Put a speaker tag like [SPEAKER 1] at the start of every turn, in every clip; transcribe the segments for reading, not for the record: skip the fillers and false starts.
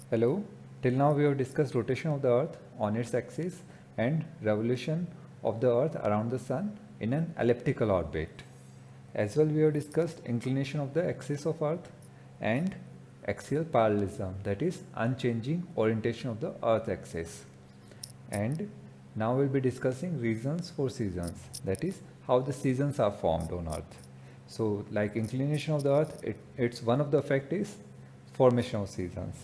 [SPEAKER 1] Hello, till now we have discussed rotation of the earth on its axis and revolution of the earth around the sun in an elliptical orbit. As well we have discussed inclination of the axis of earth and axial parallelism, that is unchanging orientation of the earth axis. And now we'll be discussing reasons for seasons, that is how the seasons are formed on earth. So like inclination of the earth, it's one of the effect is formation of seasons,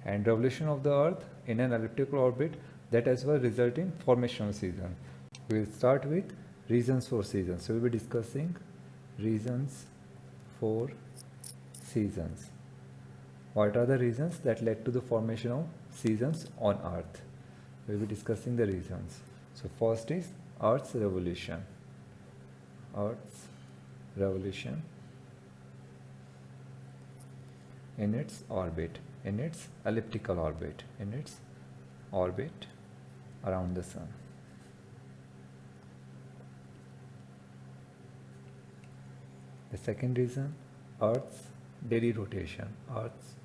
[SPEAKER 1] and revolution of the earth in an elliptical orbit, that as well result in formation of season. We'll start with reasons for seasons. So we'll be discussing reasons for seasons. What are the reasons that led to the formation of seasons on earth? We'll be discussing the reasons. So first is earth's revolution. Earth's revolution in its orbit, in its elliptical orbit, in its orbit around the sun. The second reason, Earth's daily rotation. Earth's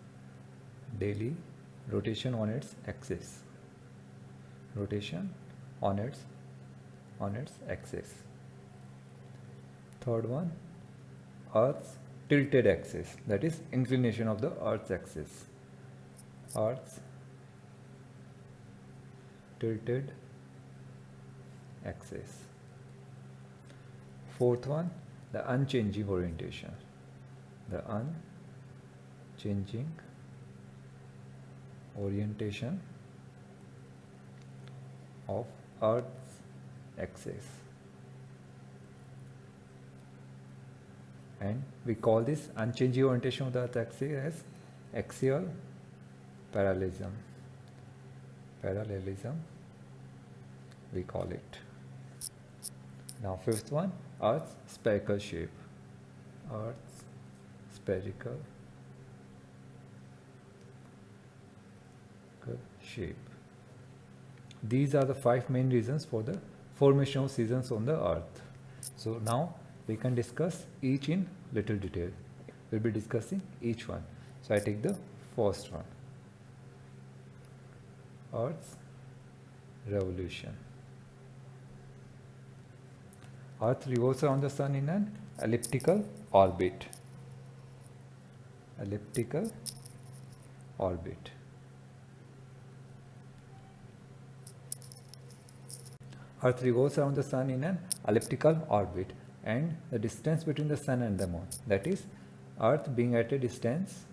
[SPEAKER 1] daily rotation on its axis. Rotation on its axis. Third one, Earth's tilted axis, that is inclination of the Earth's axis. Earth's tilted axis. Fourth one, the unchanging orientation. The unchanging orientation of Earth's axis. And we call this unchanging orientation of the Earth's axis as axial parallelism. Parallelism, we call it. Now fifth one, Earth's spherical shape. Earth's spherical shape. These are the 5 main reasons for the formation of seasons on the earth. So now we can discuss each in little detail. We'll be discussing each one. So I take the first one. Earth's revolution. Earth revolves around the sun in an elliptical orbit. Elliptical orbit. Earth revolves around the sun in an elliptical orbit, and the distance between the sun and the moon, that is Earth being at a distance,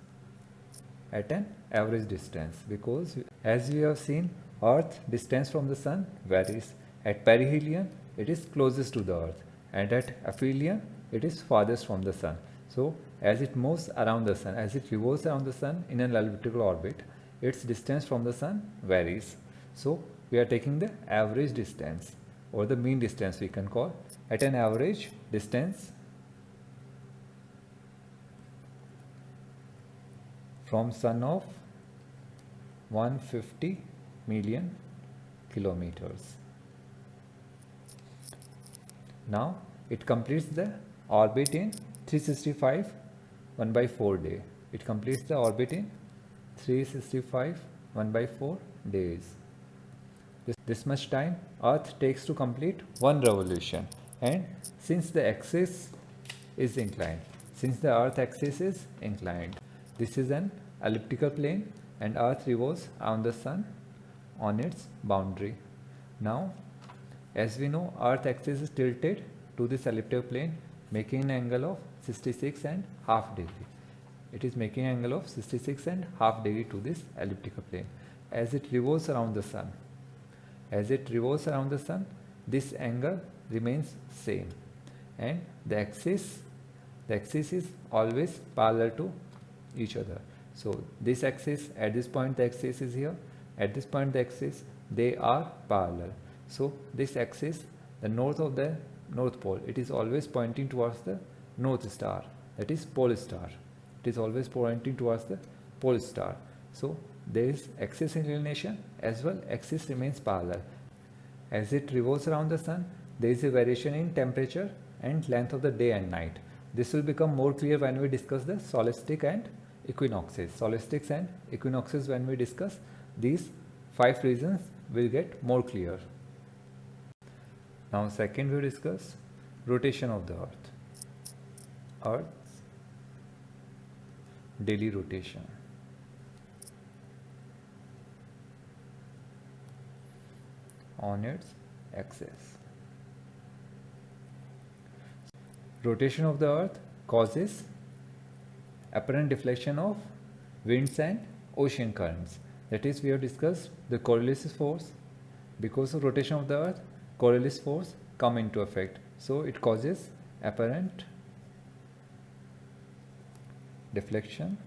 [SPEAKER 1] at an average distance, because as we have seen, Earth distance from the sun varies. At perihelion it is closest to the earth, and at aphelion it is farthest from the sun. So as it moves around the sun, as it revolves around the sun in an elliptical orbit, its distance from the sun varies. So we are taking the average distance, or the mean distance we can call. At an average distance from sun of 150 million kilometers. Now it completes the orbit in 365 1/4 day. It completes the orbit in 365 1/4 days. This much time Earth takes to complete one revolution, and since the axis is inclined, since the Earth axis is inclined, this is an elliptical plane, and Earth revolves around the sun on its boundary. Now, as we know, Earth axis is tilted to this elliptical plane, making an angle of 66.5 degree. It is making an angle of 66.5 degree to this elliptical plane. As it revolves around the sun, this angle remains same, and the axis is always parallel to each other. So this axis, at this point the axis is here, at this point the axis, they are parallel. So this axis, the north of the north pole, it is always pointing towards the north star, that is pole star. It is always pointing towards the pole star. So there is axis inclination, as well axis remains parallel. As it revolves around the sun, there is a variation in temperature and length of the day and night. This will become more clear when we discuss the solstice and equinoxes. Solstices and equinoxes, when we discuss, these 5 reasons will get more clear. Now second we discuss rotation of the earth. Earth's daily rotation. On its axis. Rotation of the earth causes apparent deflection of winds and ocean currents. That is, we have discussed the Coriolis force. Because of rotation of the earth, Coriolis force come into effect. So it causes apparent deflection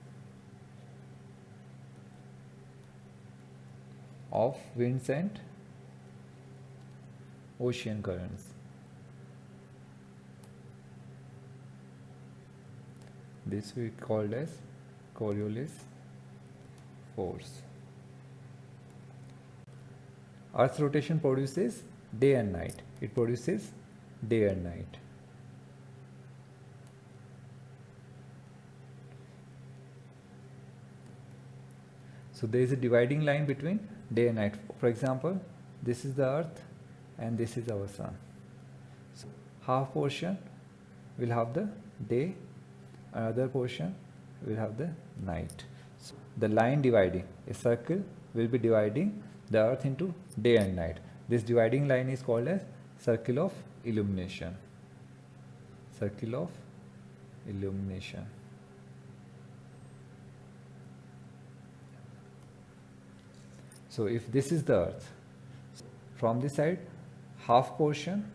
[SPEAKER 1] of winds and ocean currents. This we called as Coriolis force. Earth's rotation produces day and night. It produces day and night. So there is a dividing line between day and night. For example, this is the earth and this is our sun. So half portion will have the day, another portion will have the night. So the line dividing, a circle will be dividing the earth into day and night. This dividing line is called as circle of illumination. Circle of illumination. So if this is the earth, from this side, half portion,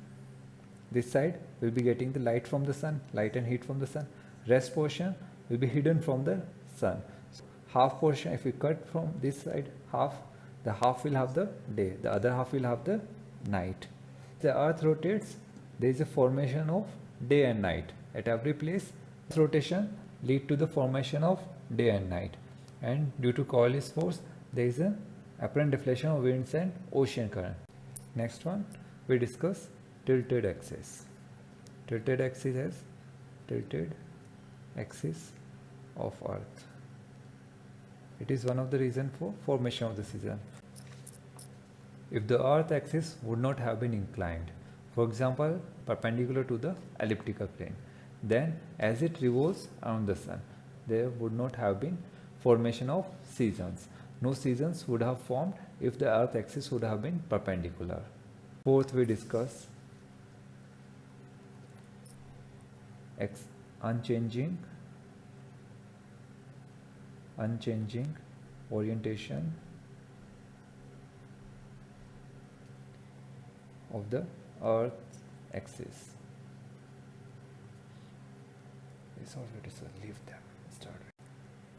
[SPEAKER 1] this side will be getting the light from the sun, light and heat from the sun. Rest portion will be hidden from the sun. So half portion, if we cut from this side half, the half will have the day, the other half will have the night. The earth rotates, there is a formation of day and night. At every place, this rotation leads to the formation of day and night. And due to Coriolis force, there is a apparent deflection of winds and ocean current. Next one, we discuss tilted axis. Tilted axis has tilted axis of earth. It is one of the reasons for formation of the season. If the earth axis would not have been inclined, for example, perpendicular to the elliptical plane, then as it revolves around the sun, there would not have been formation of seasons. No seasons would have formed if the earth axis would have been perpendicular. Fourth, we discuss unchanging orientation of the earth's axis. This already, so leave them. Start with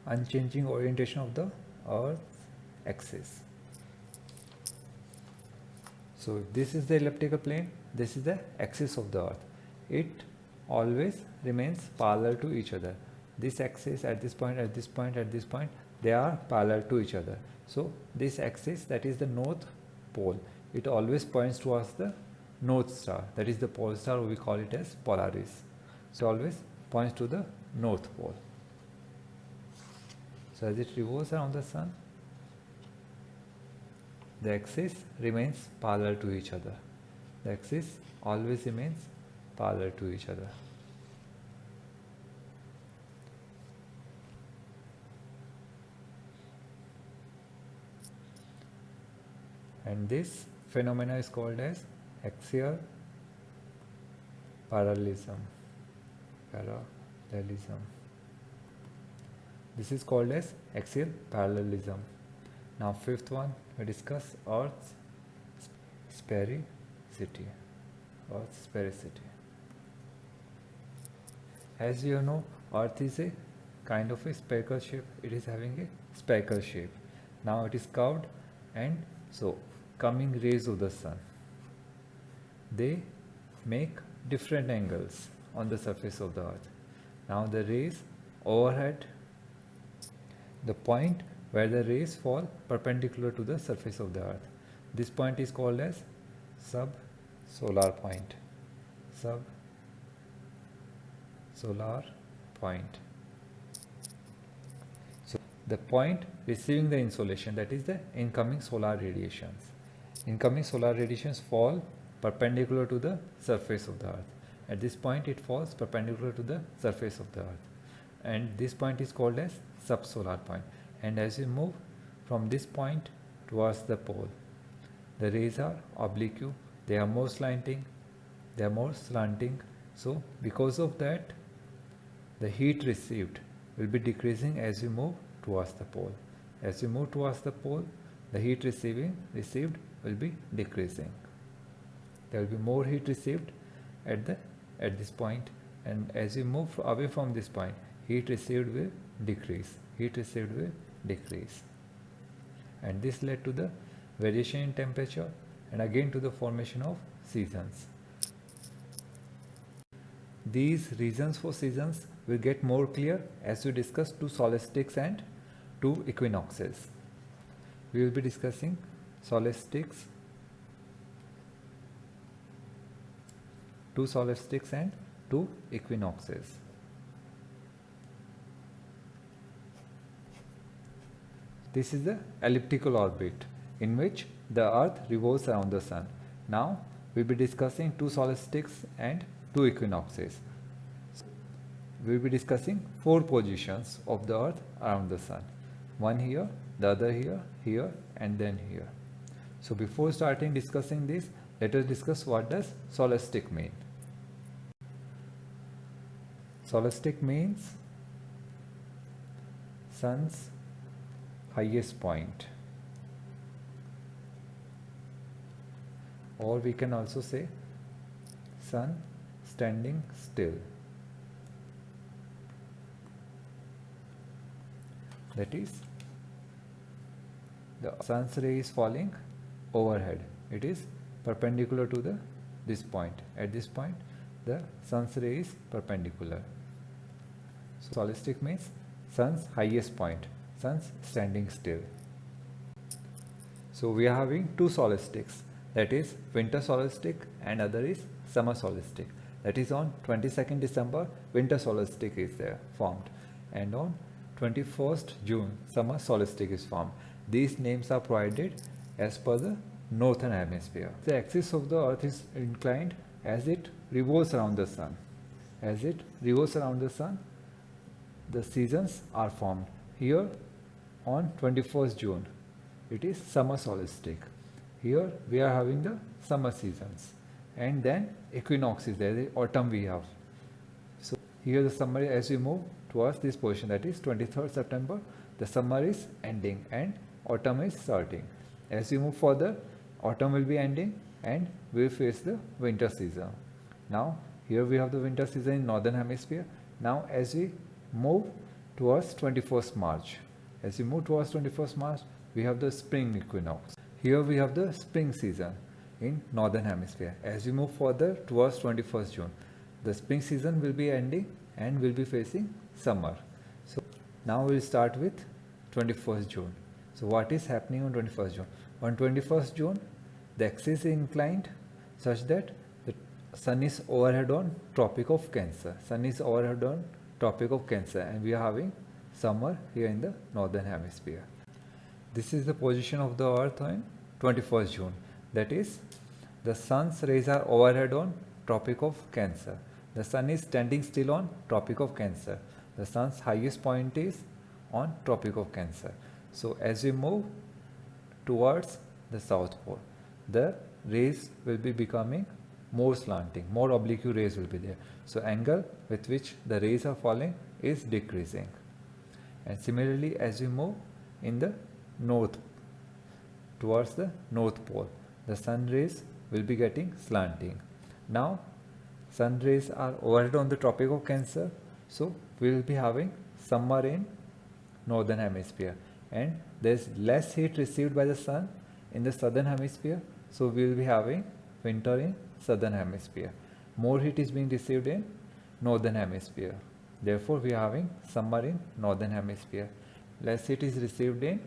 [SPEAKER 1] unchanging orientation of the earth's axis. So if this is the elliptical plane, this is the axis of the earth. It always remains parallel to each other. This axis at this point, at this point, at this point, they are parallel to each other. So this axis, that is the north pole, it always points towards the north star, that is the pole star, we call it as Polaris. So always points to the north pole. So as it revolves around the sun, the axis remains parallel to each other. The axis always remains parallel to each other. And this phenomena is called as axial parallelism. This is called as axial parallelism. Now fifth one, we discuss Earth's sphericity. Earth's sphericity. As you know, Earth is a kind of a spherical shape. It is having a spherical shape. Now it is curved, and so coming rays of the sun, they make different angles on the surface of the earth. Now the rays overhead, the point where the rays fall perpendicular to the surface of the earth, this point is called as subsolar point. Subsolar point. the point receiving the insolation, that is the incoming solar radiations. Incoming solar radiations fall perpendicular to the surface of the earth. At this point it falls perpendicular to the surface of the earth, and this point is called as subsolar point. And as you move from this point towards the pole, the rays are oblique, they are more slanting, so because of that the heat received will be decreasing as you move towards the pole. As you move towards the pole, the heat received will be decreasing. There will be more heat received at this point, and as you move away from this point, heat received will decrease. And this led to the variation in temperature and again to the formation of seasons. These reasons for seasons will get more clear as we discuss two solstices and two equinoxes. We will be discussing solstices, two solstices and two equinoxes. This is the elliptical orbit in which the earth revolves around the sun. Now we will be discussing two solstices and two equinoxes. We will be discussing four positions of the earth around the sun. One here, the other here, here and then here. So before starting discussing this, let us discuss what does solstice mean. Solstice means sun's highest point, or we can also say sun standing still. That is, the sun's ray is falling overhead. It is perpendicular to this point. At this point, the sun's ray is perpendicular. So solstice means sun's highest point, sun's standing still. So we are having two solstices, that is winter solstice and other is summer solstice. That is on 22nd December, winter solstice is there formed, and on 21st June, summer solstice is formed. These names are provided as per the northern hemisphere. The axis of the earth is inclined as it revolves around the sun. As it revolves around the sun, the seasons are formed. Here on 21st June, it is summer solstice. Here we are having the summer seasons, and then equinox is there, the autumn we have. So here the summer, as we move towards this position, that is 23rd September, the summer is ending and autumn is starting. As we move further, autumn will be ending and we will face the winter season. Now here we have the winter season in northern hemisphere. Now as we move towards 21st March, we have the spring equinox. Here we have the spring season in northern hemisphere. As we move further towards 21st June, the spring season will be ending and will be facing summer. So now we will start with 21st June. So what is happening on 21st June? On 21st June, the axis is inclined such that the sun is overhead on Tropic of Cancer. And we are having summer here in the northern hemisphere. This is the position of the earth on 21st June. That is, the sun's rays are overhead on Tropic of Cancer. The sun is standing still on Tropic of Cancer. The sun's highest point is on Tropic of Cancer. So as we move towards the south pole, the rays will be becoming more slanting, more oblique rays will be there. So angle with which the rays are falling is decreasing. And similarly, as we move in the north, towards the north pole, the sun rays will be getting slanting. Now sun rays are overhead on the Tropic of Cancer, so we will be having summer in northern hemisphere, and there is less heat received by the sun in the southern hemisphere, so we will be having winter in southern hemisphere. More heat is being received in northern hemisphere, therefore we are having summer in northern hemisphere. Less heat is received in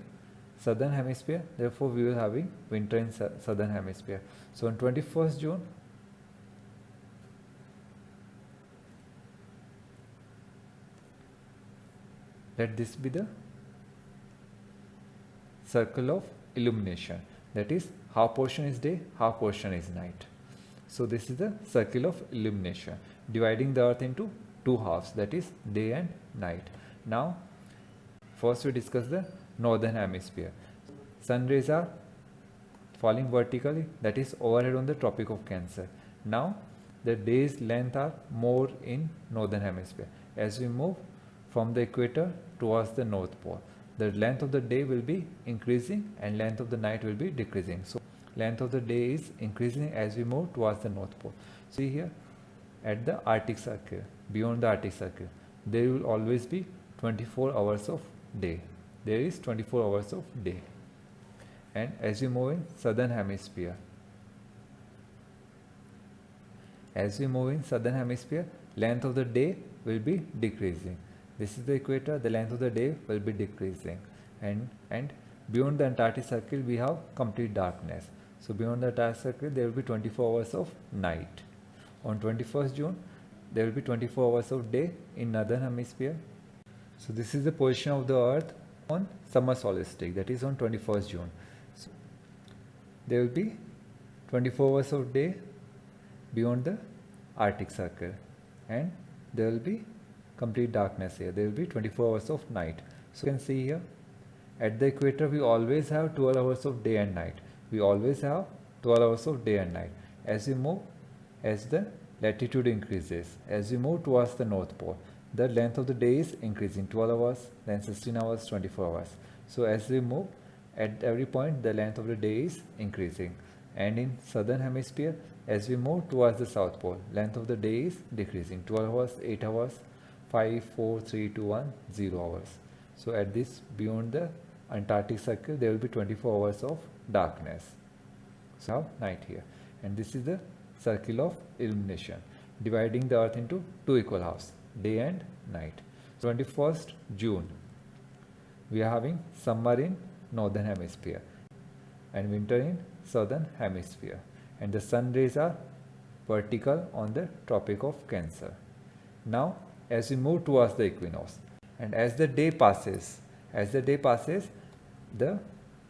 [SPEAKER 1] southern hemisphere, therefore we will having winter in southern hemisphere. So on 21st June, let this be the circle of illumination, that is half portion is day, half portion is night. So this is the circle of illumination, dividing the earth into two halves, that is day and night. Now first we discuss the northern hemisphere. Sun rays are falling vertically, that is overhead on the Tropic of Cancer. Now the day's length are more in northern hemisphere. As we move from the equator towards the north pole, the length of the day will be increasing and length of the night will be decreasing. So length of the day is increasing as we move towards the north pole. See here at the Arctic Circle, beyond the Arctic Circle, there will always be 24 hours of day. There is 24 hours of day. And as we move in southern hemisphere, length of the day will be decreasing. This is the equator, the length of the day will be decreasing. And beyond the Antarctic Circle we have complete darkness. So beyond the Antarctic Circle there will be 24 hours of night. On 21st June there will be 24 hours of day in northern hemisphere. So this is the position of the earth on summer solstice, that is on 21st June. So there will be 24 hours of day beyond the Arctic Circle, and there will be complete darkness here. There will be 24 hours of night. So you can see here at the equator we always have 12 hours of day and night. We always have 12 hours of day and night. As we move, as the latitude increases, as we move towards the north pole, the length of the day is increasing, 12 hours, then 16 hours, 24 hours. So as we move, at every point the length of the day is increasing. And in southern hemisphere, as we move towards the south pole, length of the day is decreasing, 12 hours, 8 hours, 5, 4, 3, 2, 1, 0 hours. So at this, beyond the Antarctic Circle, there will be 24 hours of darkness. So night here. And this is the circle of illumination, dividing the earth into two equal halves, day and night. 21st June, we are having summer in northern hemisphere and winter in southern hemisphere, and the sun rays are vertical on the Tropic of Cancer. Now as we move towards the equinox, and as the day passes, the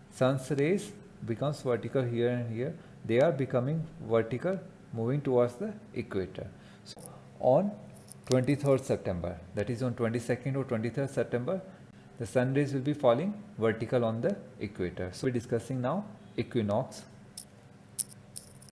[SPEAKER 1] sun's rays becomes vertical here and here. They are becoming vertical, moving towards the equator. So on 23rd September, that is on 22nd or 23rd September, the sun rays will be falling vertical on the equator. So we're discussing now equinox